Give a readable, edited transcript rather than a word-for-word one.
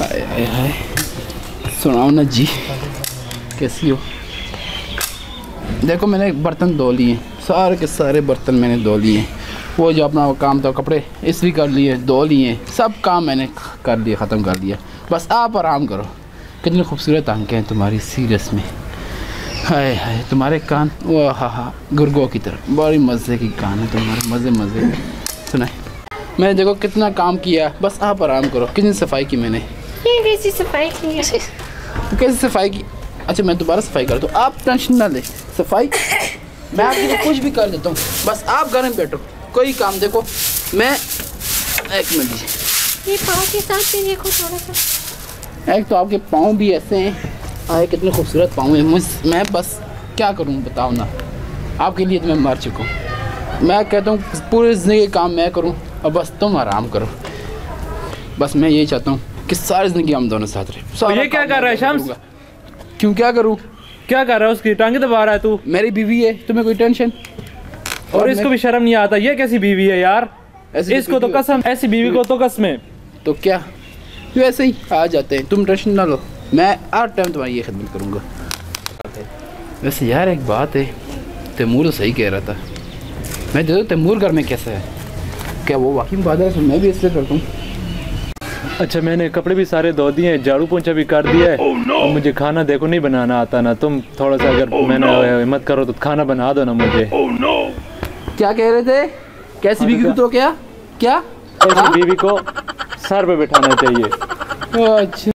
हाय हाय हाय, सुनाओ ना जी, कैसी हो? देखो मैंने बर्तन धो लिए, सारे के सारे बर्तन मैंने धो लिए। वो जो अपना वो काम था, कपड़े इस्त्री कर लिए, धो लिए, सब काम मैंने कर दिया, ख़त्म कर दिया। बस आप आराम करो। कितनी खूबसूरत आंखें हैं तुम्हारी, सीरियस में। हाय हाय, तुम्हारे कान वो हा गुरगो की तरह, बड़ी मज़े की कान है तुम्हारे, मज़े मज़े। सुनाए, मैंने देखो कितना काम किया, बस आप आराम करो। कितनी सफाई की मैंने, ये कैसी सफाई की है? तो कैसे सफाई की? अच्छा मैं दोबारा सफाई कर दूँ, आप टेंशन ना ले। सफाई मैं आपके लिए कुछ भी कर देता हूँ, बस आप घर में बैठो। कोई काम देखो, मैं एक मिनट दीजिए। ये पाँव के साथ भी देखो थोड़ा सा। एक तो आपके पाँव भी ऐसे हैं, आए कितने खूबसूरत पाँव हैं। मैं बस क्या करूँ बताओ ना, आपके लिए तो मैं मर चुका हूँ। मैं कहता हूँ पूरी ज़िंदगी काम मैं करूँ और बस तुम आराम करो। बस मैं यही चाहता हूँ कि सारी ज़िंदगी हम दोनों साथ रहे। ये क्या कर रहा है शम्स? क्यों क्या करूँ? क्या कर रहा है? उसकी टांगे दबा रहा है तू? मेरी बीवी है, तुम्हें कोई टेंशन? और इसको भी शर्म नहीं आता? ये कैसी बीवी है यार? इसको तो कसम, ऐसी बीवी को तो कसमें। तो क्या वैसे ही आ जाते हैं, तुम टेंशन ना लो, मैं हर टाइम तुम्हारी ये खिदमत करूँगा। वैसे यार एक बात है, तैमूर तो सही कह रहा था। मैं देखो तैमूर घर में कैसा है, क्या वो वाकई में बादल है? मैं भी इसलिए करता हूँ। अच्छा मैंने कपड़े भी सारे धो दिए, झाड़ू पोंछा भी कर दिया है। और मुझे खाना देखो नहीं बनाना आता ना। तुम थोड़ा सा अगर मैंने हिम्मत करो तो खाना बना दो ना मुझे। क्या कह रहे थे? कैसी बीवी को तो क्या क्या ऐसी बीवी को सर पे बिठाना चाहिए। अच्छा।